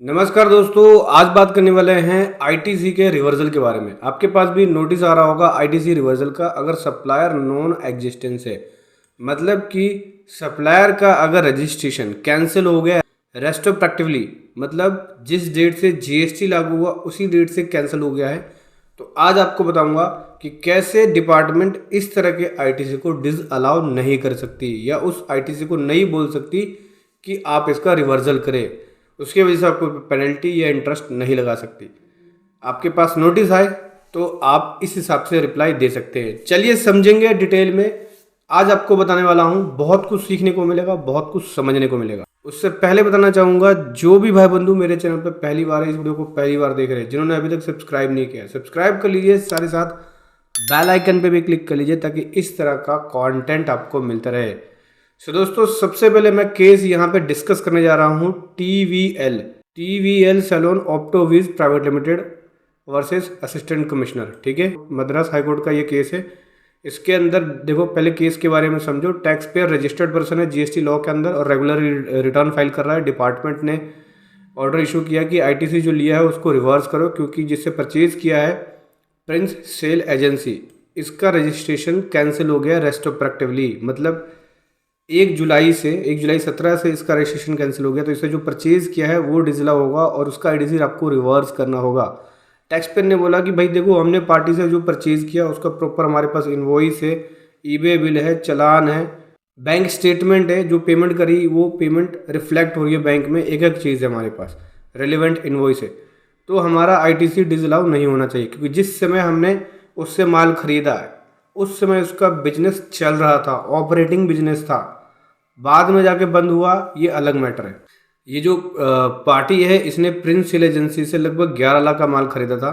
नमस्कार दोस्तों, आज बात करने वाले हैं आईटीसी के रिवर्सल के बारे में। आपके पास भी नोटिस आ रहा होगा आईटीसी रिवर्सल का, अगर सप्लायर नॉन एग्जिस्टेंस है, मतलब कि सप्लायर का अगर रजिस्ट्रेशन कैंसिल हो गया रेस्ट्रोस्पेक्टिवली, मतलब जिस डेट से जीएसटी लागू हुआ उसी डेट से कैंसिल हो गया है, तो आज आपको बताऊंगा कि कैसे डिपार्टमेंट इस तरह के आईटीसी को डिसअलाउ नहीं कर सकती या उस आईटीसी को नहीं बोल सकती कि आप इसका रिवर्सल करें। उसकी वजह से आपको पेनल्टी या इंटरेस्ट नहीं लगा सकती। आपके पास नोटिस आए तो आप इस हिसाब से रिप्लाई दे सकते हैं। चलिए समझेंगे डिटेल में। आज आपको बताने वाला हूं, बहुत कुछ सीखने को मिलेगा, बहुत कुछ समझने को मिलेगा। उससे पहले बताना चाहूँगा, जो भी भाई बंधु मेरे चैनल पर पहली बार है, इस वीडियो को पहली बार देख रहे हैं, जिन्होंने अभी तक सब्सक्राइब नहीं किया, सब्सक्राइब कर लीजिए, साथ ही साथ बेल आइकन पे भी क्लिक कर लीजिए ताकि इस तरह का कंटेंट आपको मिलता रहे। सो दोस्तों, सबसे पहले मैं केस यहाँ पे डिस्कस करने जा रहा हूँ टीवीएल सैलून ऑप्टोविज private limited versus assistant commissioner. ठीक है, मद्रास हाई कोर्ट का ये केस है। इसके अंदर देखो, पहले केस के बारे में समझो। टैक्स पेयर रजिस्टर्ड पर्सन है जीएसटी लॉ के अंदर और रेगुलर रिटर्न फाइल कर रहा है। डिपार्टमेंट ने ऑर्डर इशू किया कि आईटीसी जो लिया है उसको रिवर्स करो, क्योंकि जिससे परचेज किया है प्रिंस सेल एजेंसी, इसका रजिस्ट्रेशन कैंसिल हो गया रेस्ट्रोस्पेक्टिवली, मतलब 1 जुलाई 17 से इसका रजिस्ट्रेशन कैंसिल हो गया। तो इसे जो परचेज किया है वो डिसअलाउ होगा और उसका आईटीसी आपको रिवर्स करना होगा। टैक्स पेयर ने बोला कि भाई देखो, हमने पार्टी से जो परचेज किया उसका प्रॉपर हमारे पास इनवॉइस है, ईबे बिल है, चालान है, बैंक स्टेटमेंट है, जो पेमेंट करी वो पेमेंट रिफ्लेक्ट हो रही है बैंक में, एक एक चीज़ है हमारे पास, रेलिवेंट इनवॉइस है, तो हमारा आईटीसी डिसअलाउ नहीं होना चाहिए। क्योंकि जिस समय हमने उससे माल खरीदा है उस समय उसका बिजनेस चल रहा था, ऑपरेटिंग बिजनेस था, बाद में जाके बंद हुआ, ये अलग मैटर है। ये जो पार्टी है, इसने प्रिंस सेल एजेंसी से लगभग 11 लाख का माल खरीदा था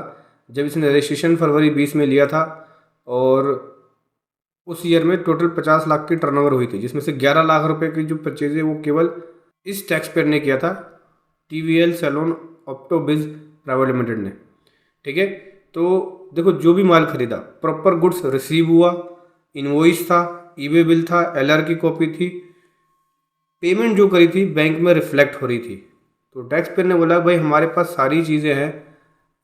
जब इसने रजिस्ट्रेशन फरवरी 20 में लिया था, और उस ईयर में टोटल 50 लाख की टर्नओवर हुई थी, जिसमें से 11 लाख रुपए की जो परचेज है वो केवल इस टैक्स पेयर ने किया था, टीवीएल सैलून ऑप्टोविज प्राइवेट लिमिटेड ने। ठीक है, तो देखो, जो भी माल खरीदा प्रॉपर गुड्स रिसीव हुआ, इनवॉइस था, ईबे बिल था, एलआर की कॉपी थी, पेमेंट जो करी थी बैंक में रिफ्लेक्ट हो रही थी। तो टैक्स पेयर ने बोला भाई हमारे पास सारी चीज़ें हैं,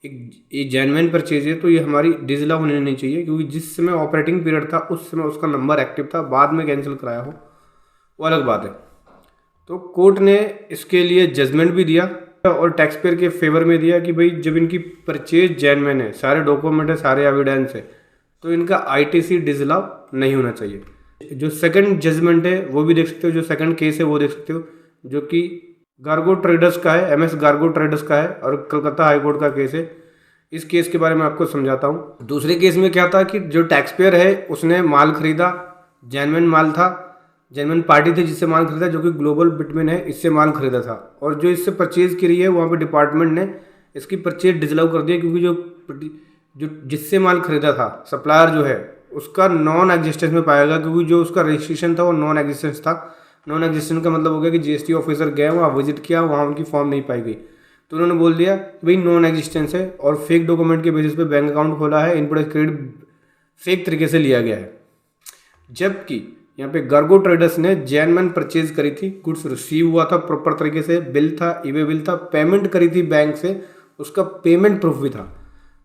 एक जेन्युइन परचेज है, तो ये हमारी डिसअलाउ होनी नहीं चाहिए, क्योंकि जिस समय ऑपरेटिंग पीरियड था उस समय उसका नंबर एक्टिव था, बाद में कैंसिल कराया हो वो अलग बात है। तो कोर्ट ने इसके लिए जजमेंट भी दिया और टैक्स पेयर के फेवर में दिया कि भाई जब इनकी परचेज जेन्युइन है, सारे डॉक्यूमेंट है, सारे एविडेंस है, तो इनका आईटीसी डिसअलाउ नहीं होना चाहिए। जो सेकंड जजमेंट है वो भी देख सकते हो, जो सेकंड केस है वो देख सकते हो, जो कि गार्गो ट्रेडर्स का है, एमएस गार्गो ट्रेडर्स का है और कलकत्ता हाई कोर्ट का केस है। इस केस के बारे में आपको समझाता हूँ। दूसरे केस में क्या था कि जो टैक्स पेयर है उसने माल खरीदा, जेन्युइन माल था, जेन्युइन पार्टी थी जिससे माल खरीदा, जो कि ग्लोबल बिटमेन है, इससे माल खरीदा था, और जो इससे परचेज की रही है वहाँ पे डिपार्टमेंट ने इसकी परचेज डिसअलाउ कर दिया, क्योंकि जो जिससे माल खरीदा था सप्लायर जो है उसका नॉन एग्जिस्टेंस में पाएगा, क्योंकि जो उसका रजिस्ट्रेशन था वो नॉन एग्जिस्टेंस था। नॉन एग्जिस्टेंस का मतलब हो गया कि जीएसटी ऑफिसर गए, वहाँ विजिट किया, वहाँ उनकी फॉर्म नहीं पाई गई, तो उन्होंने बोल दिया भाई नॉन एग्जिस्टेंस है और फेक डॉक्यूमेंट के बेसिस पे बैंक अकाउंट खोला है, इनपुट क्रेडिट फेक तरीके से लिया गया है। जबकि यहाँ पे गार्गो ट्रेडर्स ने जेन्युइन परचेज करी थी, गुड्स रिसीव हुआ था प्रॉपर तरीके से, बिल था, ईबे बिल था, पेमेंट करी थी बैंक से, उसका पेमेंट प्रूफ भी था।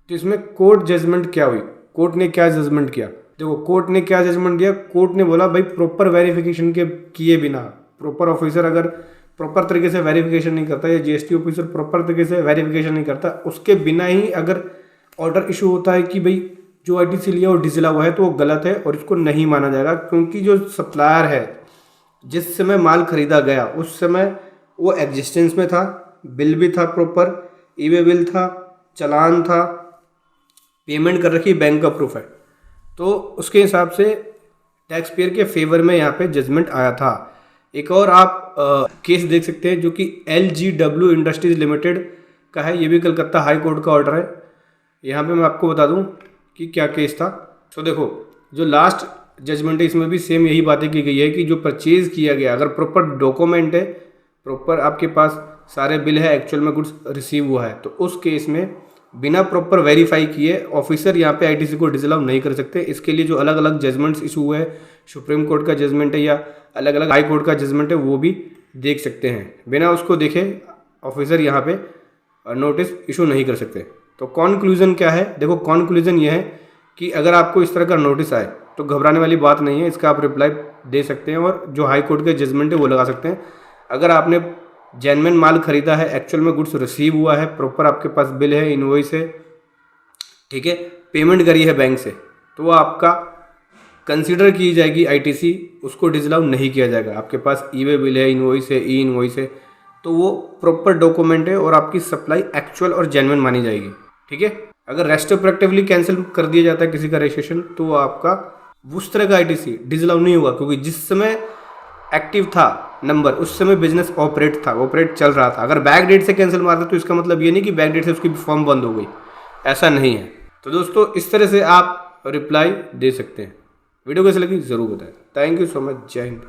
तो इसमें कोर्ट जजमेंट क्या हुई, कोर्ट ने क्या जजमेंट किया, देखो कोर्ट ने क्या जजमेंट दिया। कोर्ट ने बोला भाई प्रॉपर वेरिफिकेशन के किए बिना, प्रॉपर ऑफिसर अगर प्रॉपर तरीके से वेरिफिकेशन नहीं करता या जीएसटी ऑफिसर प्रॉपर तरीके से वेरिफिकेशन नहीं करता, उसके बिना ही अगर ऑर्डर इशू होता है कि भाई जो आईटीसी लिया वो डिसअलाउ हुआ है, तो वो गलत है और इसको नहीं माना जाएगा। क्योंकि जो सप्लायर है जिस समय माल खरीदा गया उस समय वो एग्जिस्टेंस में था, बिल भी था प्रॉपर, ईबे बिल था, चालान था, पेमेंट कर रखी, बैंक का प्रूफ है, तो उसके हिसाब से टैक्स पेयर के फेवर में यहाँ पे जजमेंट आया था। एक और आप केस देख सकते हैं जो कि LGW इंडस्ट्रीज लिमिटेड का है, ये भी कलकत्ता हाई कोर्ट का ऑर्डर है। यहाँ पे मैं आपको बता दूँ कि क्या केस था। तो देखो, जो लास्ट जजमेंट है इसमें भी सेम यही बातें की गई है कि जो परचेज किया गया, अगर प्रॉपर डॉक्यूमेंट है, प्रॉपर आपके पास सारे बिल है, एक्चुअल में गुड्स रिसीव हुआ है, तो उस केस में बिना प्रॉपर वेरीफाई किए ऑफिसर यहाँ पे आईटीसी को डिसअलाउ नहीं कर सकते। इसके लिए जो अलग अलग जजमेंट्स इशू हुए हैं, सुप्रीम कोर्ट का जजमेंट है या अलग अलग हाई कोर्ट का जजमेंट है, वो भी देख सकते हैं। बिना उसको देखे ऑफिसर यहाँ पे नोटिस इशू नहीं कर सकते। तो कॉन्क्लूज़न क्या है? देखो कॉन्क्लूज़न ये है कि अगर आपको इस तरह का नोटिस आए तो घबराने वाली बात नहीं है, इसका आप रिप्लाई दे सकते हैं और जो हाई कोर्ट के जजमेंट है वो लगा सकते हैं। अगर आपने जेन्युइन माल खरीदा है, एक्चुअल में गुड्स रिसीव हुआ है, प्रॉपर आपके पास बिल है, इनवॉइस है, ठीक है, पेमेंट करी है बैंक से, तो वो आपका कंसीडर की जाएगी आईटीसी, उसको डिसअलाउ नहीं किया जाएगा। आपके पास ई वे बिल है, इनवॉइस है, ई इनवॉइस है, तो वो प्रॉपर डॉक्यूमेंट है और आपकी सप्लाई एक्चुअल और जेन्युइन मानी जाएगी, ठीक है। अगर रेस्ट्रोस्पेक्टिवली कैंसिल कर दिया जाता है किसी का रजिस्ट्रेशन तो वो आपका उस तरह का आईटीसी डिसअलाउ नहीं होगा, क्योंकि जिस समय एक्टिव था नंबर उस समय बिजनेस ऑपरेट चल रहा था। अगर बैक डेट से कैंसिल मारता तो इसका मतलब ये नहीं कि बैक डेट से उसकी फॉर्म बंद हो गई, ऐसा नहीं है। तो दोस्तों इस तरह से आप रिप्लाई दे सकते हैं। वीडियो कैसे लगी ज़रूर बताएं। Thank you so much. जय हिंद।